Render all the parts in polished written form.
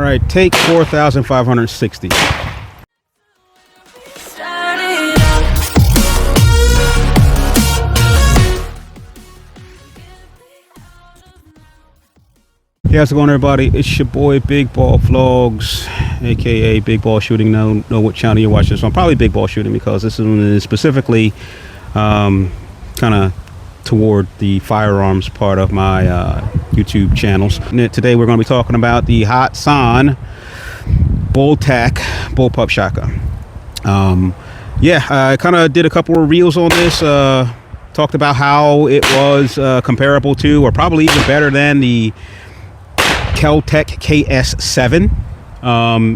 All right, take 4,560. Hey, how's it going, everybody? It's your boy Big Ball Vlogs, aka Big Ball Shooting. Know what channel you're watching this on. Probably Big Ball Shooting, because this one is specifically kind of toward the firearms part of my YouTube channels. Today we're going to be talking about the Hatsan Bulltac Bullpup shotgun. Yeah, I kind of did a couple of reels on this. Talked about how it was comparable to, or probably even better than, the Bulltac KS7,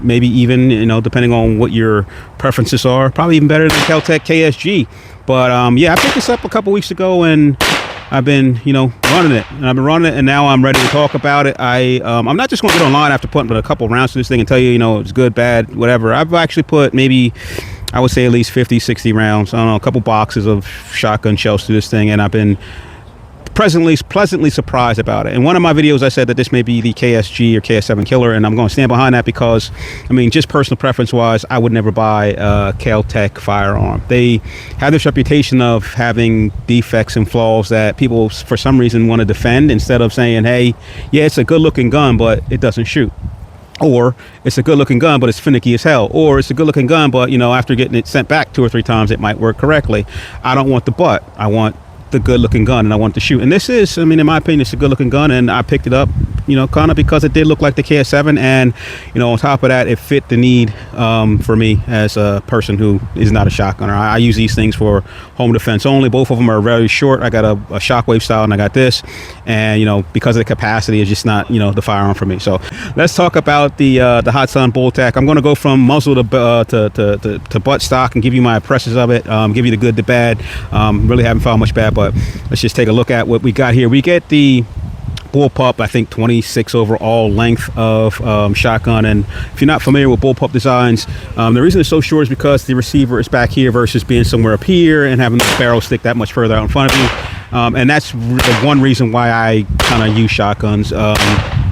maybe even, you know, depending on what your preferences are, probably even better than Bulltac KSG. But yeah, I picked this up a couple weeks ago, and I've been, you know, running it, and now I'm ready to talk about it. I'm not just going to get online after putting a couple rounds to this thing and tell you, you know, it's good, bad, whatever. I've actually put maybe, I would say, at least 50, 60 rounds, I don't know, a couple boxes of shotgun shells to this thing, and I've been pleasantly surprised about it. In one of my videos I said that this may be the KSG or KS7 killer, and I'm going to stand behind that, because I mean, just personal preference wise, I would never buy a Bulltac firearm. They have this reputation of having defects and flaws that people for some reason want to defend, instead of saying, hey, yeah, it's a good looking gun but it doesn't shoot, or it's a good looking gun but it's finicky as hell, or it's a good looking gun but, you know, after getting it sent back 2 or 3 times it might work correctly. I don't want the but, I want the good looking gun, and I want to shoot. And this is, I mean, in my opinion, it's a good looking gun, and I picked it up, you know, kind of because it did look like the KS7, and, you know, on top of that, it fit the need for me as a person who is not a shotgunner. I use these things for home defense only. Both of them are very short. I got a shockwave style, and I got this, and, you know, because of the capacity, it's just not, you know, the firearm for me. So let's talk about the Hatsan Bulltac. I'm going to go from muzzle to butt stock and give you my impressions of it, give you the good, the bad. Really haven't found much bad, but let's just take a look at what we got here. We get the Bullpup, I think 26 overall length of shotgun. And if you're not familiar with Bullpup designs, the reason it's so short is because the receiver is back here versus being somewhere up here and having the barrel stick that much further out in front of you. And that's the one reason why I kind of use shotguns,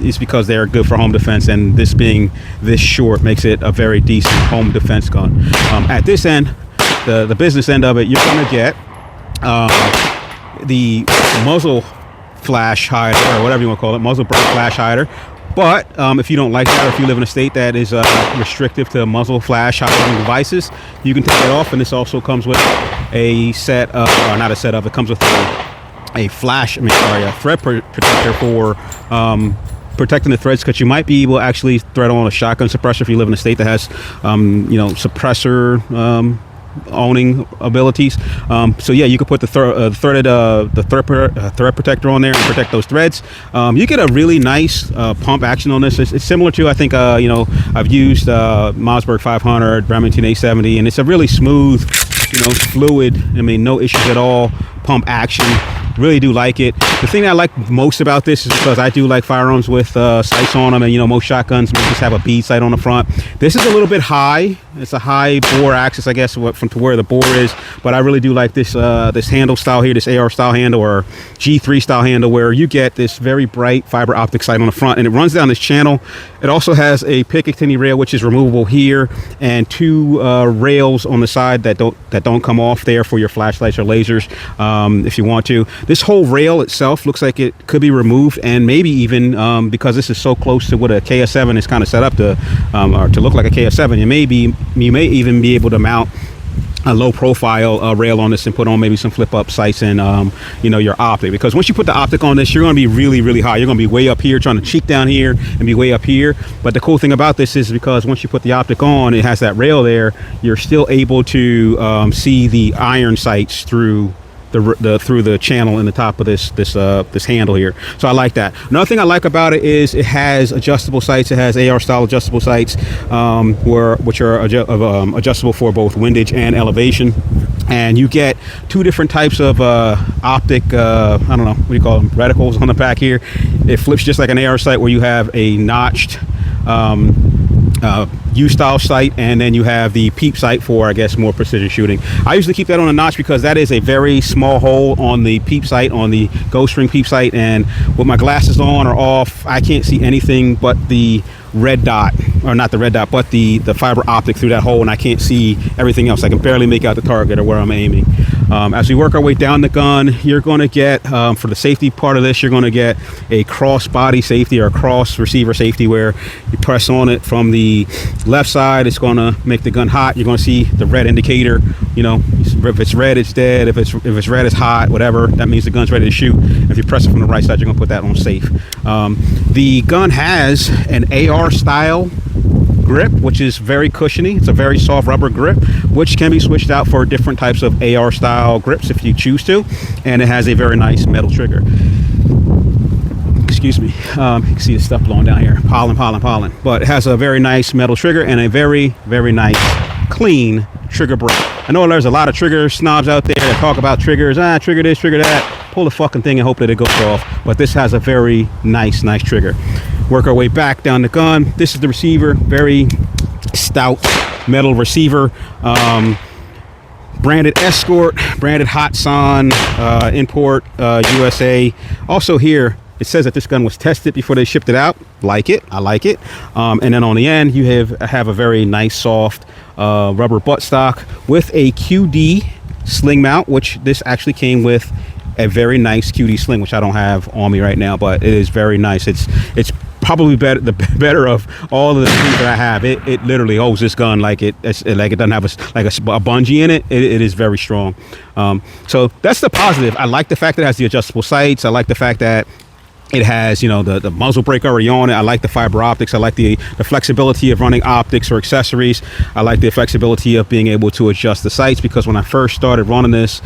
is because they are good for home defense, and this being this short makes it a very decent home defense gun. At this end, the business end of it, you're going to get the muzzle flash hider, or whatever you want to call it, muzzle brake flash hider. But if you don't like that, or if you live in a state that is restrictive to muzzle flash hiding devices, you can take that off. And this also comes with a set of, or not a set of, it comes with a thread protector for protecting the threads, because you might be able to actually thread on a shotgun suppressor if you live in a state that has you know, suppressor owning abilities. So yeah, you could put the thread protector on there and protect those threads. You get a really nice pump action on this. It's similar to, I think, you know, I've used Mossberg 500, Remington 870, and it's a really smooth, you know, fluid, I mean, no issues at all, pump action. Really do like it. The thing I like most about this is because I do like firearms with sights on them, and, you know, most shotguns just have a bead sight on the front. This is a little bit high. It's a high bore axis, I guess, from to where the bore is. But I really do like this this handle style here, this AR style handle, or G3 style handle, where you get this very bright fiber optic sight on the front, and it runs down this channel. It also has a Picatinny rail, which is removable here, and 2 rails on the side that don't come off there for your flashlights or lasers, if you want to. This whole rail itself looks like it could be removed, and maybe even because this is so close to what a KS7 is kind of set up to, or to look like a KS7, you may even be able to mount a low profile rail on this and put on maybe some flip up sights and you know, your optic, because once you put the optic on this, you're going to be really high. You're going to be way up here, trying to cheek down here and be way up here. But the cool thing about this is, because once you put the optic on, it has that rail there, you're still able to see the iron sights through the channel in the top of this handle here. So I like that. Another thing I like about it is it has adjustable sights. It has AR style adjustable sights, which are adjustable for both windage and elevation. And you get 2 different types of optic, I don't know, what do you call them, reticles on the back here. It flips just like an AR sight, where you have a notched U-style sight, and then you have the peep sight for, I guess, more precision shooting. I usually keep that on a notch because that is a very small hole on the peep sight, on the ghost ring peep sight, and with my glasses on or off, I can't see anything but the red dot, or not the red dot, but the fiber optic through that hole, and I can't see everything else. I can barely make out the target or where I'm aiming. As we work our way down the gun, you're going to get, for the safety part of this, you're going to get a cross body safety or a cross receiver safety, where you press on it from the left side, it's going to make the gun hot. You're going to see the red indicator. You know, if it's red, it's dead. If it's red, it's hot. Whatever, that means the gun's ready to shoot. If you press it from the right side, you're going to put that on safe. The gun has an AR style grip, which is very cushiony. It's a very soft rubber grip, which can be switched out for different types of AR style grips if you choose to, and it has a very nice metal trigger. Excuse me, you can see the stuff blowing down here, pollen, but it has a very nice metal trigger and a very nice clean trigger break. I know there's a lot of trigger snobs out there that talk about triggers, trigger this, trigger that, pull the fucking thing and hope that it goes off, but this has a very nice trigger. Work our way back down the gun. This is the receiver, very stout metal receiver, branded Escort, branded Hatsan, import USA. Also here, it says that this gun was tested before they shipped it out. Like it, I like it. And then on the end, you have a very nice soft rubber buttstock with a QD sling mount, which this actually came with a very nice QD sling, which I don't have on me right now, but it is very nice. It's probably the better of all of the things that I have. It literally holds this gun like it doesn't have a bungee in it. It is very strong. So that's the positive. I like the fact that it has the adjustable sights. I like the fact that it has, you know, the muzzle brake already on it. I like the fiber optics. I like the flexibility of running optics or accessories. I like the flexibility of being able to adjust the sights, because when I first started running this,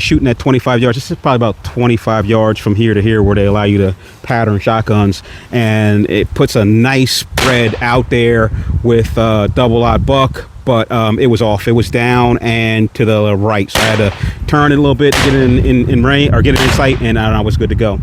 shooting at 25 yards, this is probably about 25 yards from here to here where they allow you to pattern shotguns, and it puts a nice spread out there with double aught buck, but it was off. It was down and to the right, so I had to turn it a little bit to get it in range, or get it in sight, and I was good to go.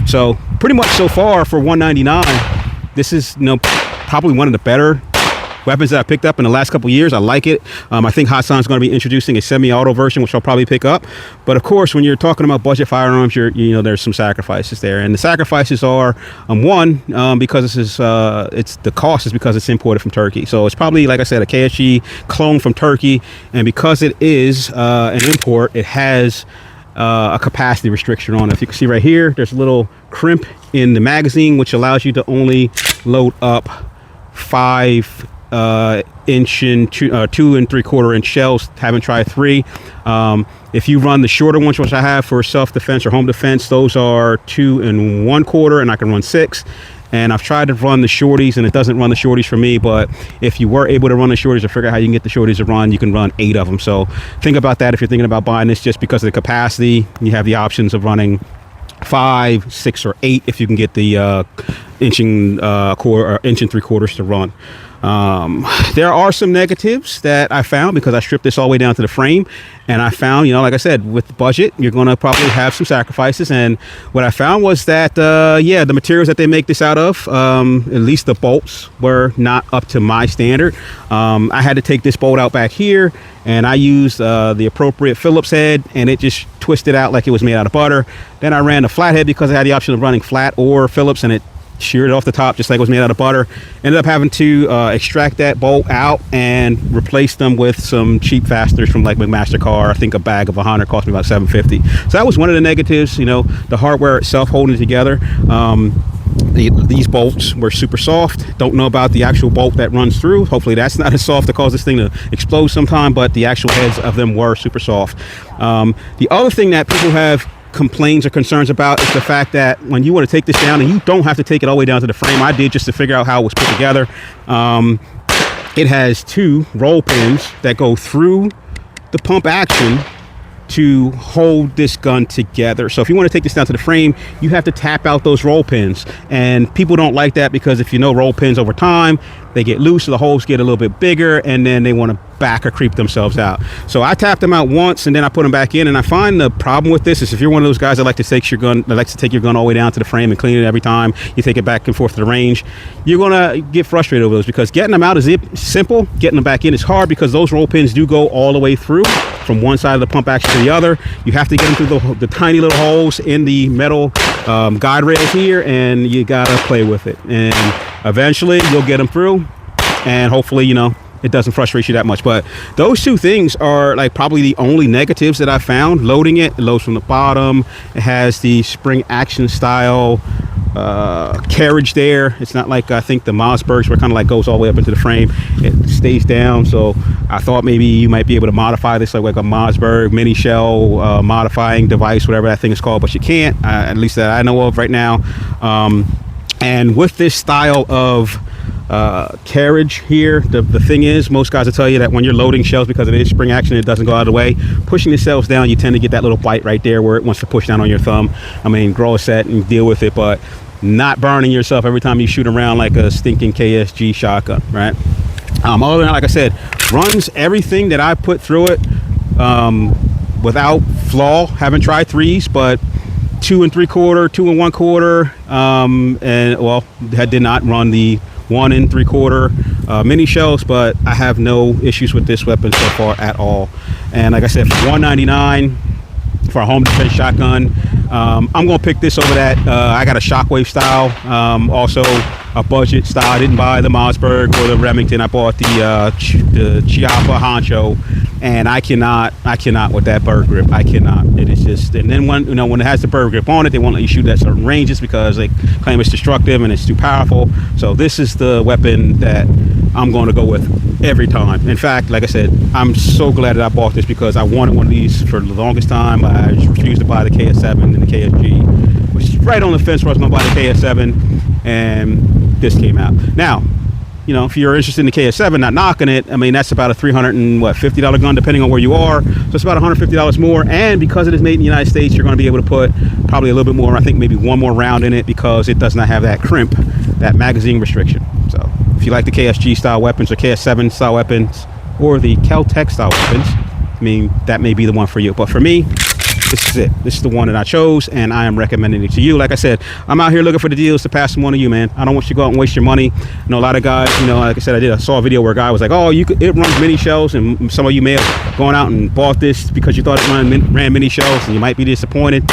So pretty much so far for $199, this is, you know, probably one of the better weapons that I picked up in the last couple of years. I like it. I think Hatsan's going to be introducing a semi-auto version, which I'll probably pick up. But of course, when you're talking about budget firearms, you know, there's some sacrifices there, and the sacrifices are one, because this is the cost is because it's imported from Turkey. So it's probably, like I said, a KSG clone from Turkey, and because it is an import, it has a capacity restriction on it. If you can see right here, there's a little crimp in the magazine, which allows you to only load up 5 inch and 2 3/4 inch shells. Haven't tried 3. If you run the shorter ones, which I have for self-defense or home defense, those are 2 1/4, and I can run 6. And I've tried to run the shorties, and it doesn't run the shorties for me. But if you were able to run the shorties, or figure out how you can get the shorties to run, you can run 8 of them. So think about that if you're thinking about buying this, just because of the capacity. You have the options of running 5, 6, or 8 if you can get the inch and 3/4 to run. There are some negatives that I found, because I stripped this all the way down to the frame, and I found, you know, like I said, with the budget, you're going to probably have some sacrifices. And what I found was that, the materials that they make this out of, at least the bolts, were not up to my standard. I had to take this bolt out back here, and I used the appropriate Phillips head, and it just twisted out like it was made out of butter. Then I ran a flathead because I had the option of running flat or Phillips, and it sheared off the top just like it was made out of butter. Ended up having to extract that bolt out and replace them with some cheap fasteners from like McMaster-Carr. I think a bag of 100 cost me about $7.50. So that was one of the negatives. You know, the hardware itself holding it together. These bolts were super soft. Don't know about the actual bolt that runs through. Hopefully that's not as soft to cause this thing to explode sometime, but the actual heads of them were super soft. The other thing that people have complaints or concerns about is the fact that when you want to take this down, and you don't have to take it all the way down to the frame, I did just to figure out how it was put together. It has 2 roll pins that go through the pump action to hold this gun together. So if you want to take this down to the frame, you have to tap out those roll pins, and people don't like that, because if you know, roll pins over time, they get loose, so the holes get a little bit bigger, and then they want to back or creep themselves out. So I tapped them out once, and then I put them back in. And I find the problem with this is, if you're one of those guys that likes to take your gun all the way down to the frame and clean it every time you take it back and forth to the range, you're gonna get frustrated over those, because getting them out is simple, getting them back in is hard, because those roll pins do go all the way through from one side of the pump action to the other. You have to get them through the tiny little holes in the metal guide rails here, and you gotta play with it. And eventually you'll get them through, and hopefully, you know, it doesn't frustrate you that much. But those two things are like probably the only negatives that I found. Loading it loads from the bottom. It has the spring action style carriage there. It's not like I think the Mossbergs, where it kind of like goes all the way up into the frame. It stays down. So I thought maybe you might be able to modify this like a Mossberg mini shell modifying device, whatever that thing is called, but you can't, at least that I know of right now. And with this style of carriage here, the thing is, most guys will tell you that when you're loading shells, because it is spring action, it doesn't go out of the way. Pushing the shells down, you tend to get that little bite right there where it wants to push down on your thumb. I mean, grow a set and deal with it, but not burning yourself every time you shoot around like a stinking KSG shotgun, right? Other than that, like I said, runs everything that I put through it without flaw. Haven't tried 3s, but 2 3/4, 2 1/4, and well, I did not run the 1 3/4 mini shells, but I have no issues with this weapon so far at all. And like I said, for $199 for a home defense shotgun, I'm gonna pick this over that. I got a Shockwave style, also a budget style. I didn't buy the Mossberg or the Remington. I bought the Chiappa Honcho, and I cannot with that bird grip. I cannot. It is just, and then when, you know, when it has the bird grip on it, they won't let you shoot at certain ranges because they claim it's destructive and it's too powerful. So this is the weapon that I'm going to go with every time. In fact, like I said, I'm so glad that I bought this because I wanted one of these for the longest time. I just refused to buy the KS7 and the KSG, which is right on the fence where I was going to buy the KS7, and this came out. Now, you know, if you're interested in the KS7, not knocking it, I mean, that's about a $350 gun, depending on where you are. So it's about $150 more. And because it is made in the United States, you're going to be able to put probably a little bit more, I think maybe one more round in it, because it does not have that crimp, that magazine restriction. So if you like the KSG style weapons or KS7 style weapons or the Kel-Tec style weapons, I mean, that may be the one for you. But for me, this is it. This is the one that I chose, and I am recommending it to you. Like I said, I'm out here looking for the deals to pass them on to you, man. I don't want you to go out and waste your money. I know a lot of guys, you know, like I said, I saw a video where a guy was like, oh, it runs mini shells, and some of you may have gone out and bought this because you thought it ran mini shells, and you might be disappointed.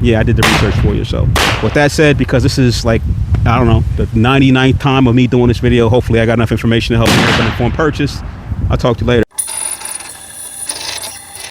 Yeah, I did the research for you. So with that said, because this is like, I don't know, the 99th time of me doing this video, hopefully I got enough information to help you make an informed purchase. I'll talk to you later.